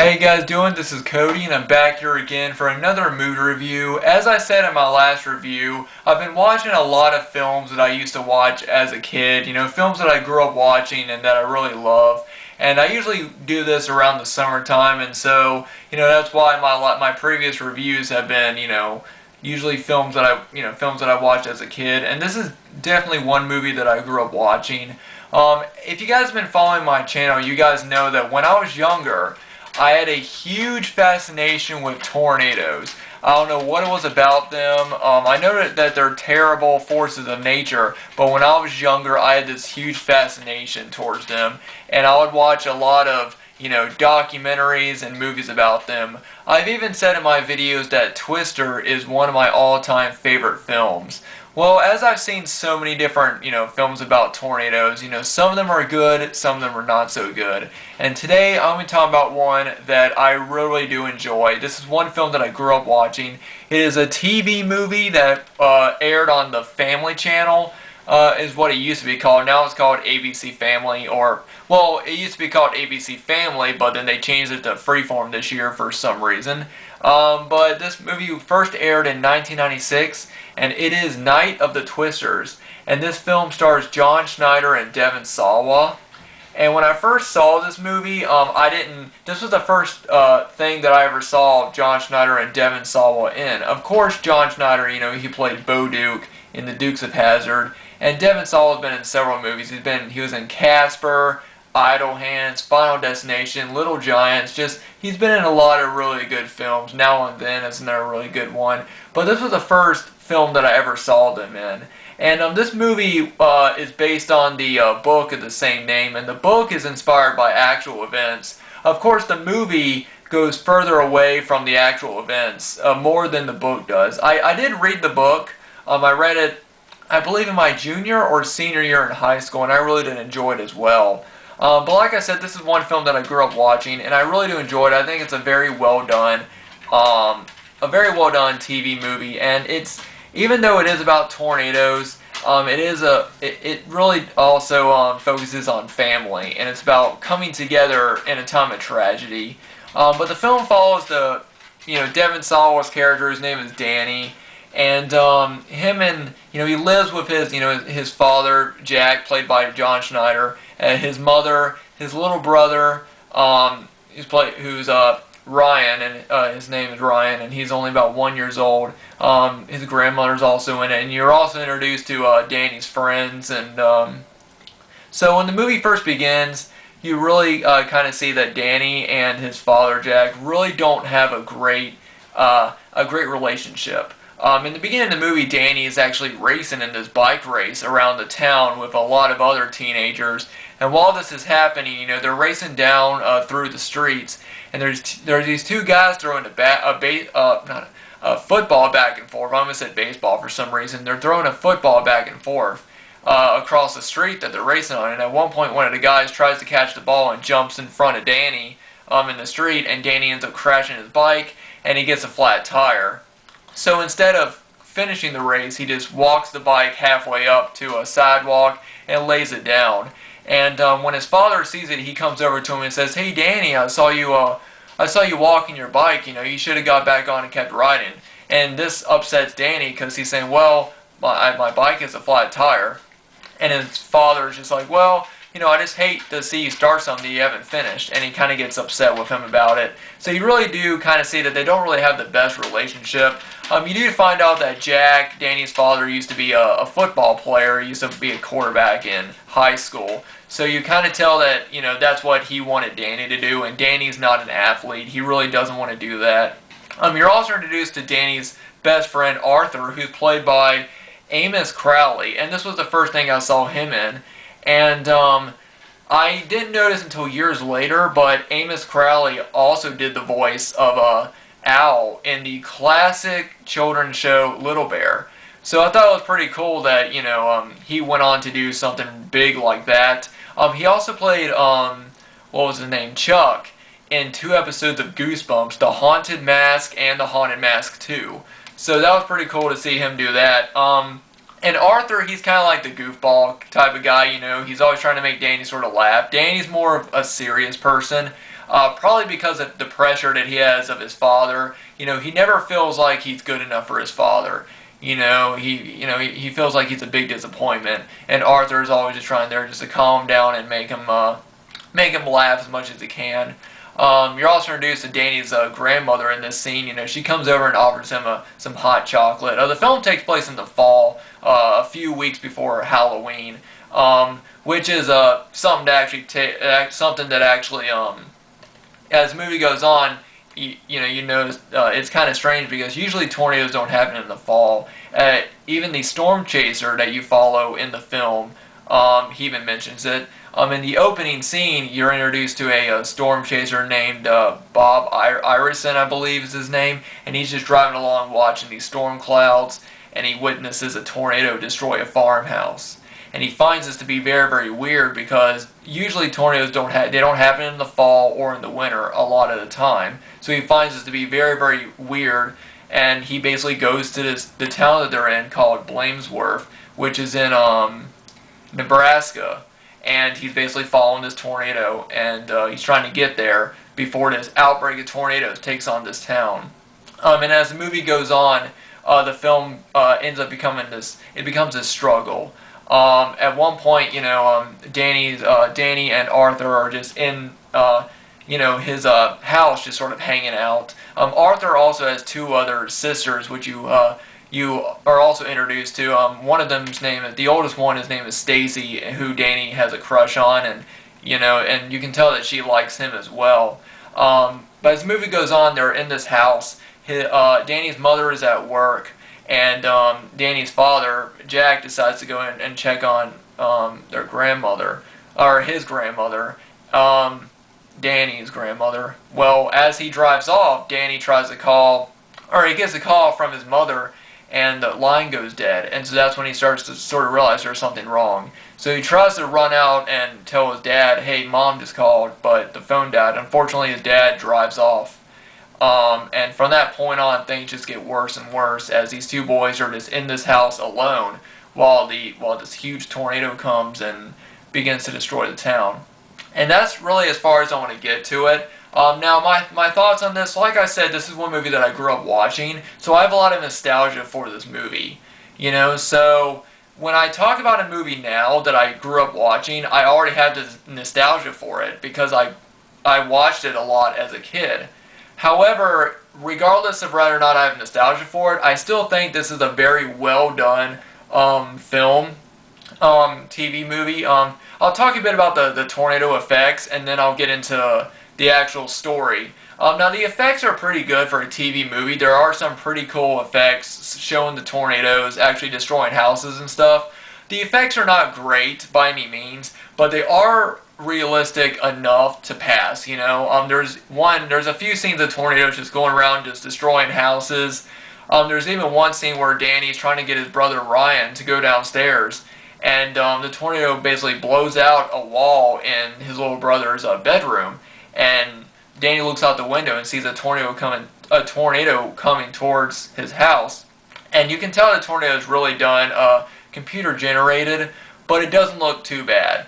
How you guys doing? This is Cody and I'm back here again for another movie review. As I said in my last review, I've been watching a lot of films that I used to watch as a kid, films that I grew up watching and that I really love. And I usually do this around the summertime, and so, that's why my previous reviews have been, usually films that I watched as a kid, and this is definitely one movie that I grew up watching. If you guys have been following my channel, you guys know that when I was younger, I had a huge fascination with tornadoes. I don't know what it was about them. I know that they're terrible forces of nature, but when I was younger, I had this huge fascination towards them, and I would watch a lot of documentaries and movies about them. I've even said in my videos that Twister is one of my all-time favorite films. Well, as I've seen so many different, films about tornadoes, some of them are good, some of them are not so good. And today, I'm going to talk about one that I really do enjoy. This is one film that I grew up watching. It is a TV movie that aired on the Family Channel, is what it used to be called. Now it's called ABC Family, well, it used to be called ABC Family, but then they changed it to Freeform this year for some reason. But this movie first aired in 1996, and it is Night of the Twisters. And this film stars John Schneider and Devon Sawa. And when I first saw this movie, this was the first thing that I ever saw John Schneider and Devon Sawa in. Of course, John Schneider, he played Bo Duke in The Dukes of Hazzard. And Devon Sawa has been in several movies. He was in Casper, Idle Hands, Final Destination, Little Giants. He's been in a lot of really good films. Now and Then is another really good one. But this was the first film that I ever saw them in. And this movie is based on the book of the same name, and the book is inspired by actual events. Of course, the movie goes further away from the actual events, more than the book does. I did read the book. I read it, I believe, in my junior or senior year in high school, and I really did enjoy it as well. But like I said, this is one film that I grew up watching, and I really do enjoy it. I think it's a very well done TV movie, and even though it is about tornadoes, it really also focuses on family, and it's about coming together in a time of tragedy. But the film follows Devon Sawa's character. His name is Danny, and he lives with his father Jack, played by John Schneider, his mother, his little brother, who's Ryan, and his name is Ryan, and he's only about 1 year old. His grandmother's also in it, and you're also introduced to Danny's friends. And so when the movie first begins, you really kind of see that Danny and his father Jack really don't have a great relationship. In the beginning of the movie, Danny is actually racing in this bike race around the town with a lot of other teenagers. And while this is happening, they're racing down through the streets, and there's these two guys throwing a football back and forth. I almost said baseball for some reason. They're throwing a football back and forth across the street that they're racing on. And at one point, one of the guys tries to catch the ball and jumps in front of Danny in the street, and Danny ends up crashing his bike, and he gets a flat tire. So instead of finishing the race, he just walks the bike halfway up to a sidewalk and lays it down. And when his father sees it, he comes over to him and says, "Hey, Danny, I saw you walking your bike. You should have got back on and kept riding." And this upsets Danny because he's saying, "Well, my bike is a flat tire." And his father is just like, "Well, I just hate to see you start something you haven't finished." And he kind of gets upset with him about it. So you really do kind of see that they don't really have the best relationship. You do find out that Jack, Danny's father, used to be a football player. He used to be a quarterback in high school. So you kind of tell that, that's what he wanted Danny to do, and Danny's not an athlete. He really doesn't want to do that. You're also introduced to Danny's best friend, Arthur, who's played by Amos Crowley, and this was the first thing I saw him in. And I didn't notice until years later, but Amos Crowley also did the voice of Owl in the classic children's show Little Bear. So I thought it was pretty cool that he went on to do something big like that. He also played Chuck, in 2 episodes of Goosebumps, The Haunted Mask and The Haunted Mask 2. So that was pretty cool to see him do that. And Arthur, he's kind of like the goofball type of guy, He's always trying to make Danny sort of laugh. Danny's more of a serious person. probably because of the pressure that he has of his father. He never feels like he's good enough for his father. He feels like he's a big disappointment, and Arthur is always just trying there just to calm him down and make him laugh as much as he can. You're also introduced to Danny's grandmother in this scene. She comes over and offers him some hot chocolate. The film takes place in the fall, a few weeks before Halloween, which is something that actually as the movie goes on, you notice it's kind of strange because usually tornadoes don't happen in the fall. Even the storm chaser that you follow in the film, he even mentions it. In the opening scene, you're introduced to a storm chaser named Bob Irison, I believe is his name, and he's just driving along watching these storm clouds, and he witnesses a tornado destroy a farmhouse. And he finds this to be very, very weird because usually tornadoes don't happen in the fall or in the winter a lot of the time. So he finds this to be very, very weird, and he basically goes to the town that they're in called Blamesworth, which is in Nebraska. And he's basically following this tornado, and he's trying to get there before this outbreak of tornadoes takes on this town. And as the movie goes on, the film ends up becoming this struggle. At one point, Danny and Arthur are just in, his house, just sort of hanging out. Arthur also has two other sisters, which you are also introduced to. One of them's the oldest one, his name is Stacy, who Danny has a crush on, and you can tell that she likes him as well. But as the movie goes on, they're in this house. Danny's mother is at work, and Danny's father, Jack, decides to go in and check on their grandmother, or his grandmother, Danny's grandmother. Well, as he drives off, Danny tries to call, or he gets a call from his mother, and the line goes dead, and so that's when he starts to sort of realize there's something wrong. So he tries to run out and tell his dad, hey, Mom just called, but the phone died. Unfortunately, his dad drives off. And from that point on, things just get worse and worse as these two boys are just in this house alone while this huge tornado comes and begins to destroy the town. And that's really as far as I want to get to it. Now, my thoughts on this, like I said, this is one movie that I grew up watching, so I have a lot of nostalgia for this movie. So when I talk about a movie now that I grew up watching, I already have this nostalgia for it because I watched it a lot as a kid. However, regardless of whether or not I have nostalgia for it, I still think this is a very well done film, TV movie. I'll talk a bit about the tornado effects, and then I'll get into the actual story. Now, the effects are pretty good for a TV movie. There are some pretty cool effects showing the tornadoes actually destroying houses and stuff. The effects are not great by any means, but they are realistic enough to pass. There's a few scenes of tornadoes just going around just destroying houses. There's even one scene where Danny's trying to get his brother Ryan to go downstairs, and the tornado basically blows out a wall in his little brother's bedroom, and Danny looks out the window and sees a tornado coming towards his house, and you can tell the tornado is really done computer generated, but it doesn't look too bad.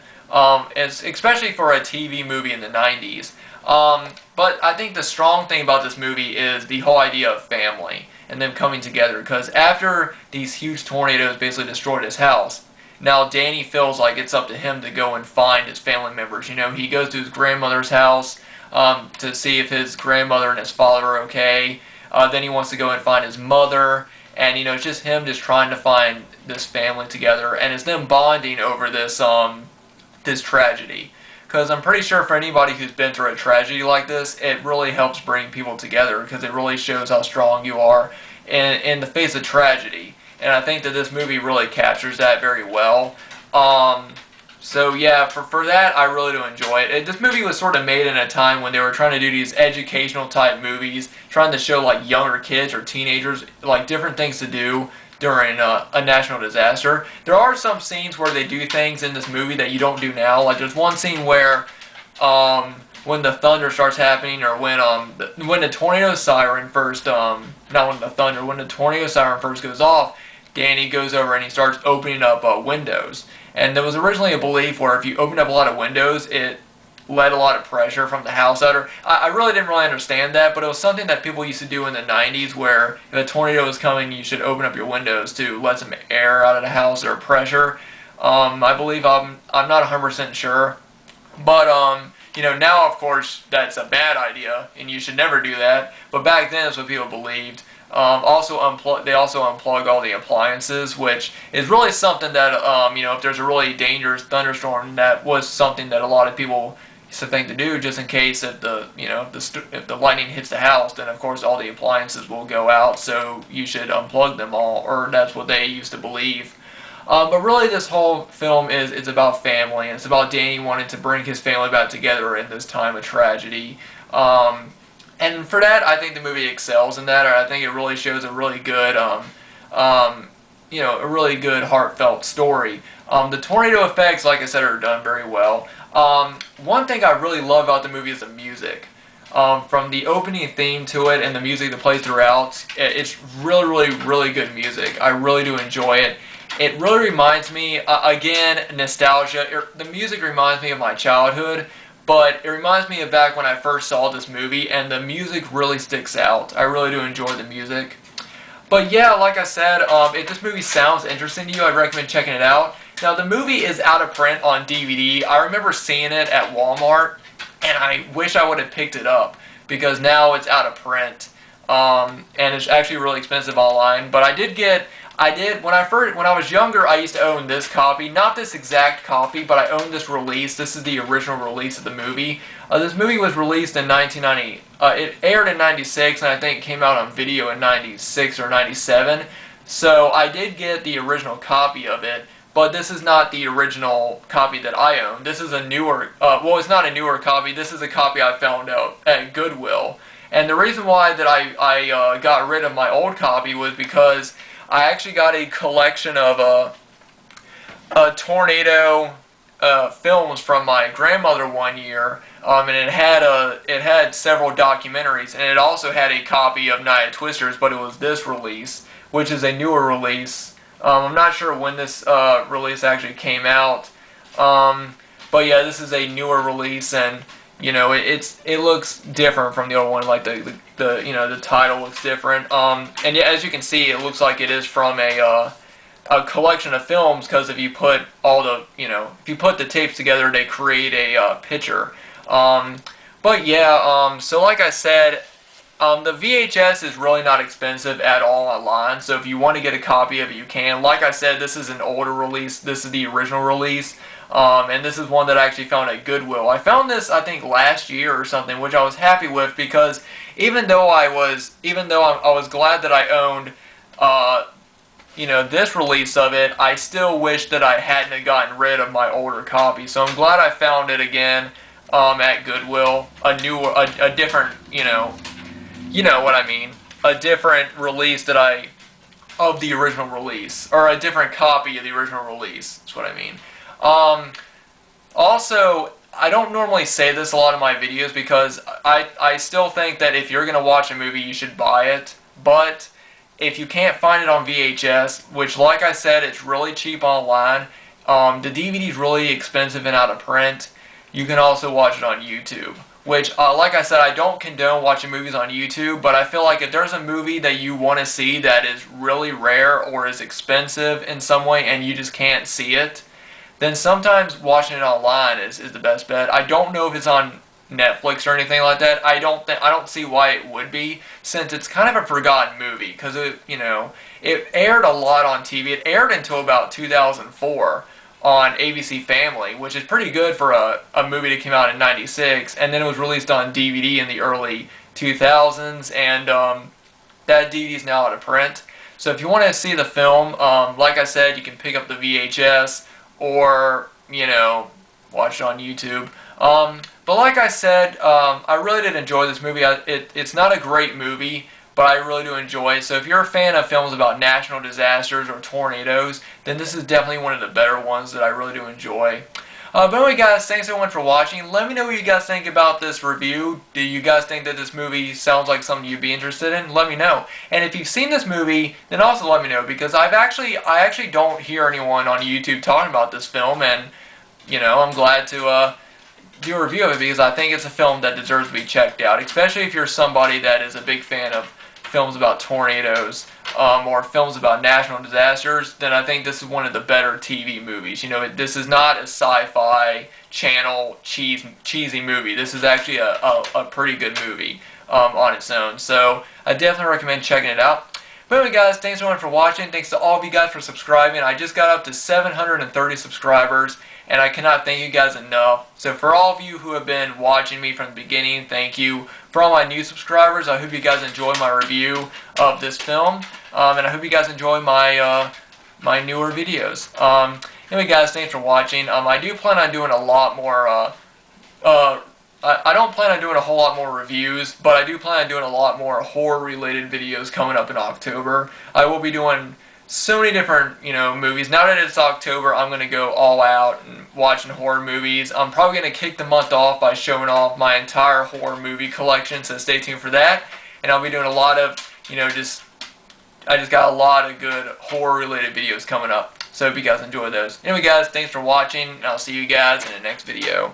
Especially for a TV movie in the 90s. But I think the strong thing about this movie is the whole idea of family and them coming together, because after these huge tornadoes basically destroyed his house, now Danny feels like it's up to him to go and find his family members. He goes to his grandmother's house to see if his grandmother and his father are okay. Then he wants to go and find his mother, and it's just him just trying to find this family together, and it's them bonding over this tragedy. Because I'm pretty sure for anybody who's been through a tragedy like this, it really helps bring people together, because it really shows how strong you are in the face of tragedy. And I think that this movie really captures that very well. So yeah, for that, I really do enjoy it. This movie was sort of made in a time when they were trying to do these educational type movies, trying to show like younger kids or teenagers like different things to do during a national disaster. There are some scenes where they do things in this movie that you don't do now. Like there's one scene where when the thunder starts happening, or when the tornado siren first when the tornado siren first goes off, Danny goes over and he starts opening up windows. And there was originally a belief where if you open up a lot of windows, it let a lot of pressure from the house out. Or I really didn't really understand that, but it was something that people used to do in the 90s, where if a tornado was coming, you should open up your windows to let some air out of the house or pressure. I believe I'm not 100% sure, but now of course that's a bad idea and you should never do that. But back then that's what people believed. They also unplug all the appliances, which is really something that if there's a really dangerous thunderstorm, that was something that a lot of people used to think to do, just in case if the lightning hits the house, then of course all the appliances will go out. So you should unplug them all, or that's what they used to believe. But really, this whole film it's about family, and it's about Danny wanting to bring his family back together in this time of tragedy. And for that, I think the movie excels in that. I think it really shows a really good, a really good heartfelt story. The tornado effects, like I said, are done very well. One thing I really love about the movie is the music. From the opening theme to it and the music that plays throughout, it's really, really, really good music. I really do enjoy it. It really reminds me, again, nostalgia. The music reminds me of my childhood. But it reminds me of back when I first saw this movie, and the music really sticks out. I really do enjoy the music. But yeah, like I said, if this movie sounds interesting to you, I'd recommend checking it out. Now, the movie is out of print on DVD. I remember seeing it at Walmart, and I wish I would have picked it up, because now it's out of print. And it's actually really expensive online. But when I was younger, I used to own this copy, not this exact copy, but I owned this release. This is the original release of the movie. This movie was released in 1990. It aired in 96, and I think it came out on video in 96 or 97. So I did get the original copy of it, but this is not the original copy that I own. This is a newer, it's not a newer copy. This is a copy I found out at Goodwill. And the reason why that I got rid of my old copy was because I actually got a collection of tornado films from my grandmother one year, and it had several documentaries, and it also had a copy of Night of Twisters, but it was this release, which is a newer release. I'm not sure when this release actually came out, but yeah, this is a newer release, and it looks different from the old one. Like the title looks different. And yeah, as you can see, it looks like it is from a collection of films, because if you put if you put the tapes together, they create a picture. But yeah, so like I said, the VHS is really not expensive at all online. So if you want to get a copy of it, you can. Like I said, this is an older release. This is the original release. And this is one that I actually found at Goodwill. I found this, I think, last year or something, which I was happy with, because even though I was glad that I owned, this release of it, I still wish that I hadn't gotten rid of my older copy. So I'm glad I found it again at Goodwill, a different, you know what I mean, a different release of the original release, or a different copy of the original release. That's what I mean. Also, I don't normally say this a lot in my videos, because I still think that if you're going to watch a movie, you should buy it. But if you can't find it on VHS, which, like I said, it's really cheap online, the DVD is really expensive and out of print, you can also watch it on YouTube. Which, like I said, I don't condone watching movies on YouTube, but I feel like if there's a movie that you want to see that is really rare or is expensive in some way and you just can't see it, then sometimes watching it online is the best bet. I don't know if it's on Netflix or anything like that. I don't see why it would be, since it's kind of a forgotten movie, because it aired a lot on TV. It aired until about 2004 on ABC Family, which is pretty good for a movie that came out in 96, and then it was released on DVD in the early 2000s, and that DVD is now out of print. So if you want to see the film, like I said, you can pick up the VHS, or, watch it on YouTube. But like I said, I really did enjoy this movie. It's not a great movie, but I really do enjoy it. So if you're a fan of films about national disasters or tornadoes, then this is definitely one of the better ones that I really do enjoy. But anyway, guys, thanks so much for watching. Let me know what you guys think about this review. Do you guys think that this movie sounds like something you'd be interested in? Let me know. And if you've seen this movie, then also let me know, because I actually don't hear anyone on YouTube talking about this film, and I'm glad to do a review of it because I think it's a film that deserves to be checked out, especially if you're somebody that is a big fan of films about tornadoes or films about national disasters. Then I think this is one of the better TV movies. You know, this is not a sci-fi channel cheesy movie. This is actually a pretty good movie on its own. So I definitely recommend checking it out. But anyway, guys, thanks everyone for watching. Thanks to all of you guys for subscribing. I just got up to 730 subscribers, and I cannot thank you guys enough. So for all of you who have been watching me from the beginning, thank you. For all my new subscribers, I hope you guys enjoy my review of this film, and I hope you guys enjoy my my newer videos. Anyway, guys, thanks for watching. I do plan on doing a lot more. I don't plan on doing a whole lot more reviews, but I do plan on doing a lot more horror-related videos coming up in October. I will be doing so many different, movies. Now that it's October, I'm going to go all out and watching horror movies. I'm probably going to kick the month off by showing off my entire horror movie collection, so stay tuned for that. And I'll be doing a lot of, I just got a lot of good horror-related videos coming up. So I hope you guys enjoy those. Anyway, guys, thanks for watching, and I'll see you guys in the next video.